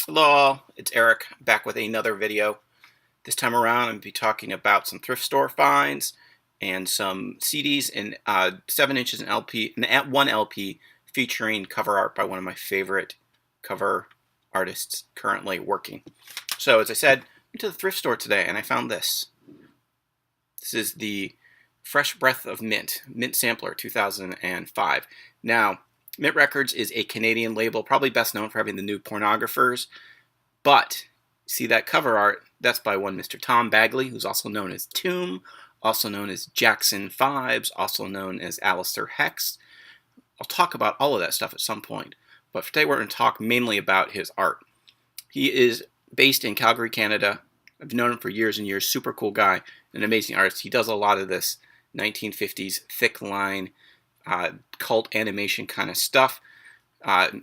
Hello all, it's Eric back with another video. This time around I'm going to be talking about some thrift store finds and some CDs in 7 inches and LP, and at 1 LP featuring cover art by one of my favorite cover artists currently working. So as I said, I went to the thrift store today and I found this. This is the Fresh Breath of Mint Sampler 2005. Now, Mint Records is a Canadian label, probably best known for having the New Pornographers. But see that cover art? That's by one Mr. Tom Bagley, who's also known as Tomb, also known as Jackson Fives, also known as Alistair Hex. I'll talk about all of that stuff at some point. But for today, we're going to talk mainly about his art. He is based in Calgary, Canada. I've known him for years and years. Super cool guy, an amazing artist. He does a lot of this 1950s thick line, cult animation kind of stuff.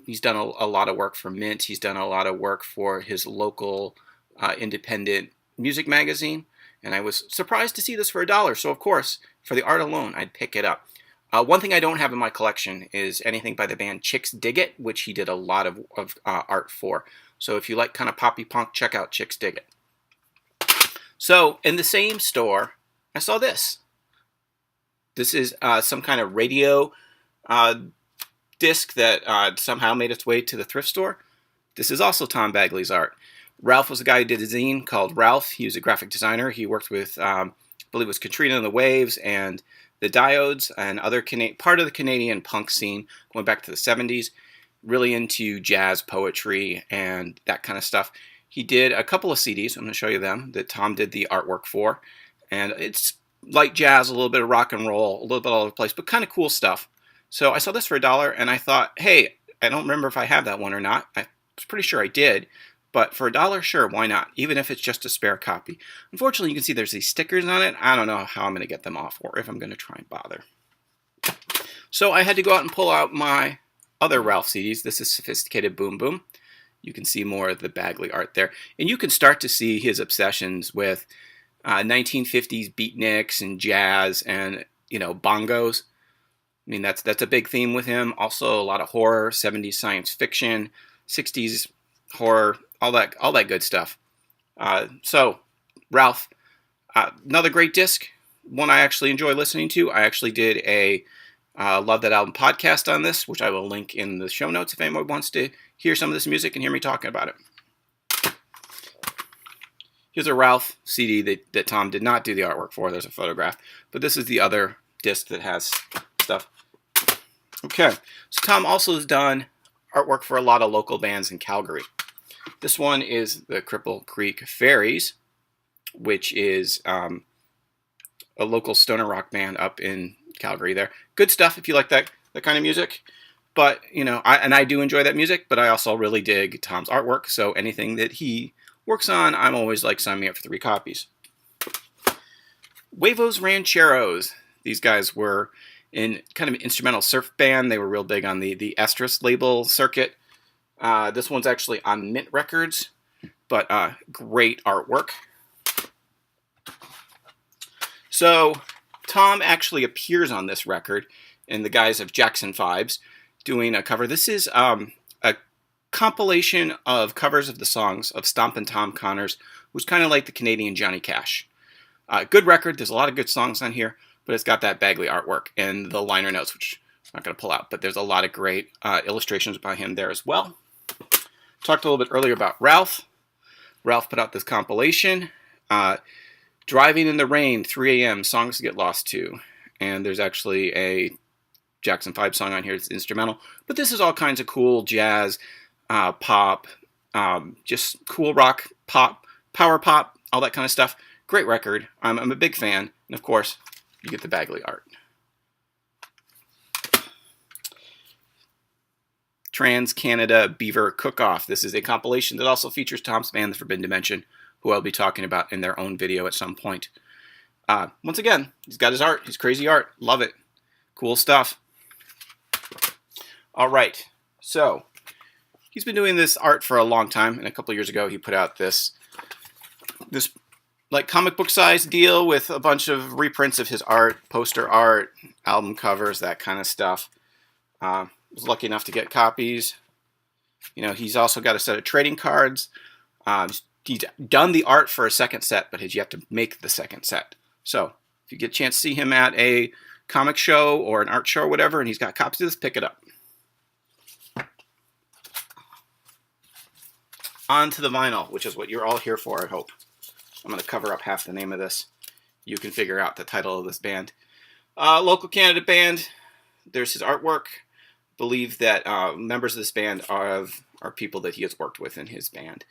He's done a lot of work for Mint. He's done a lot of work for his local independent music magazine. And I was surprised to see this for $1. So, of course, for the art alone, I'd pick it up. One thing I don't have in my collection is anything by the band Chicks Dig It, which he did a lot of art for. So if you like kind of poppy punk, check out Chicks Dig It. So in the same store, I saw this. This is some kind of radio disc that somehow made its way to the thrift store. This is also Tom Bagley's art. Ralph was the guy who did a zine called Ralph. He was a graphic designer. He worked with, I believe it was Katrina and the Waves and the Diodes and other part of the Canadian punk scene going back to the 70s. Really into jazz poetry and that kind of stuff. He did a couple of CDs, I'm going to show you them, that Tom did the artwork for. And it's light jazz, a little bit of rock and roll, a little bit all over the place, but kind of cool stuff. So I saw this for $1 and I thought, hey, I don't remember if I have that one or not. I was pretty sure I did. But for $1, sure, why not? Even if it's just a spare copy. Unfortunately, you can see there's these stickers on it. I don't know how I'm going to get them off or if I'm going to try and bother. So I had to go out and pull out my other Ralph CDs. This is Sophisticated Boom Boom. You can see more of the Bagley art there. And you can start to see his obsessions with 1950s beatniks and jazz and, bongos. I mean, that's a big theme with him. Also, a lot of horror, 70s science fiction, 60s horror, all that good stuff. So, Ralph, another great disc, one I actually enjoy listening to. I actually did a Love That Album podcast on this, which I will link in the show notes if anyone wants to hear some of this music and hear me talking about it. Here's a Ralph CD that Tom did not do the artwork for. There's a photograph. But this is the other disc that has stuff. Okay, so Tom also has done artwork for a lot of local bands in Calgary. This one is the Cripple Creek Fairies, which is a local stoner rock band up in Calgary there. Good stuff if you like that kind of music. But, I do enjoy that music, but I also really dig Tom's artwork. So anything that he works on, I'm always like, sign me up for 3 copies. Huevos Rancheros. These guys were in kind of an instrumental surf band. They were real big on the Estrus label circuit. This one's actually on Mint Records, but great artwork. So Tom actually appears on this record in the guise of Jackson Fives doing a cover. This is a compilation of covers of the songs of Stompin' Tom Connors, who's kind of like the Canadian Johnny Cash. Good record. There's a lot of good songs on here, but it's got that Bagley artwork and the liner notes, which I'm not going to pull out, but there's a lot of great illustrations by him there as well. Talked a little bit earlier about Ralph. Ralph put out this compilation, Driving in the Rain, 3 a.m., Songs to Get Lost To. And there's actually a Jackson 5 song on here. It's instrumental. But this is all kinds of cool jazz, pop, just cool rock, pop, power pop, all that kind of stuff. Great record. I'm a big fan. And of course, you get the Bagley art. Trans-Canada Beaver Cook-Off. This is a compilation that also features Tom's band, The Forbidden Dimension, who I'll be talking about in their own video at some point. Once again, he's got his art. His crazy art. Love it. Cool stuff. All right. So, he's been doing this art for a long time, and a couple years ago he put out this like comic book size deal with a bunch of reprints of his art, poster art, album covers, that kind of stuff. Was lucky enough to get copies. He's also got a set of trading cards. He's done the art for a second set, but has yet to make the second set. So if you get a chance to see him at a comic show or an art show or whatever, and he's got copies of this, pick it up. On to the vinyl, which is what you're all here for, I hope. I'm going to cover up half the name of this. You can figure out the title of this band. Local Canada band. There's his artwork. Believe that members of this band are people that he has worked with in his band.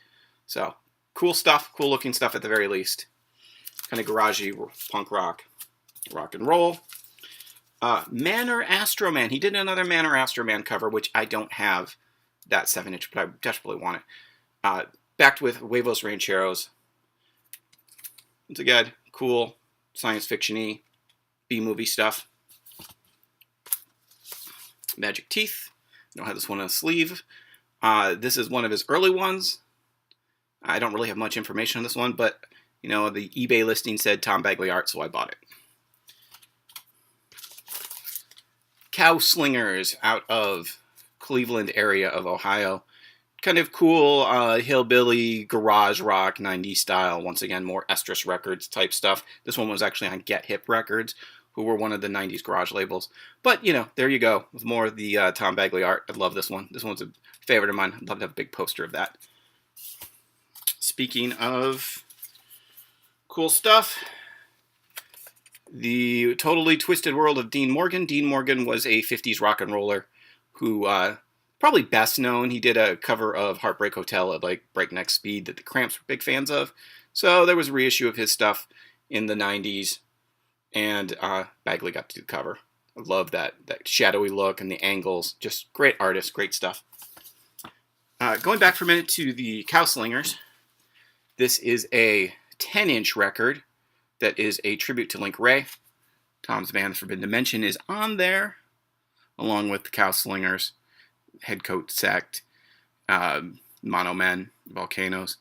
So, cool stuff, cool looking stuff at the very least. Kind of garagey punk rock and roll. Manor Astro Man. He did another Manor Astro Man cover, which I don't have that 7-inch, but I desperately want it. Backed with Huevos Rancheros. Once again, cool science fiction-y B-movie stuff. Magic Teeth. I don't have this one on a sleeve. This is one of his early ones. I don't really have much information on this one, but the eBay listing said Tom Bagley art, so I bought it. Cow Slingers out of Cleveland area of Ohio. Kind of cool hillbilly garage rock 90s style. Once again, more Estrus Records type stuff. This one was actually on Get Hip Records, who were one of the 90s garage labels. But, there you go. With more of the Tom Bagley art. I love this one. This one's a favorite of mine. I'd love to have a big poster of that. Speaking of cool stuff, the Totally Twisted World of Dean Morgan. Dean Morgan was a 50s rock and roller who probably best known. He did a cover of Heartbreak Hotel at like breakneck speed that the Cramps were big fans of. So there was a reissue of his stuff in the 90s, and Bagley got to do the cover. I love that shadowy look and the angles. Just great artist, great stuff. Going back for a minute to the Cow Slingers. This is a 10-inch record that is a tribute to Link Wray. Tom's band, Forbidden Dimension, is on there, along with the Cow Slingers, Headcoat Sect, Mono Men, Volcanoes.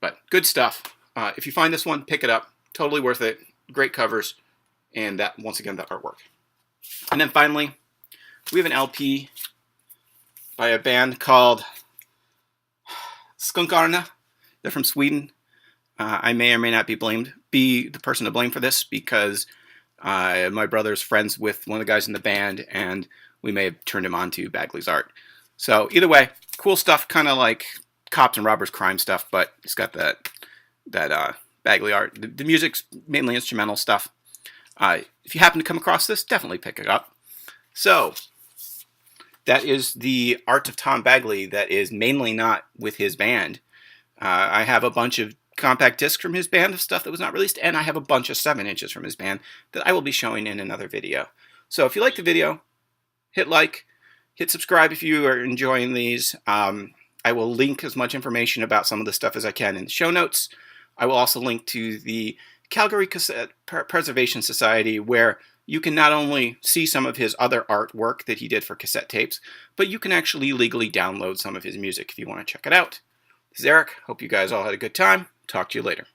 But good stuff. If you find this one, pick it up. Totally worth it. Great covers. And that, once again, that artwork. And then finally, we have an LP by a band called Skunkarna. They're from Sweden. I may or may not be the person to blame for this, because my brother's friends with one of the guys in the band, and we may have turned him on to Bagley's art. So either way, cool stuff, kind of like cops and robbers crime stuff, but it's got that Bagley art. The music's mainly instrumental stuff. If you happen to come across this, definitely pick it up. So that is the Art of Tom Bagley that is mainly not with his band. I have a bunch of compact discs from his band of stuff that was not released, and I have a bunch of 7-inches from his band that I will be showing in another video. So if you like the video, hit like, hit subscribe if you are enjoying these. I will link as much information about some of the stuff as I can in the show notes. I will also link to the Calgary Cassette Preservation Society, where you can not only see some of his other artwork that he did for cassette tapes, but you can actually legally download some of his music if you want to check it out. This is Eric. Hope you guys all had a good time. Talk to you later.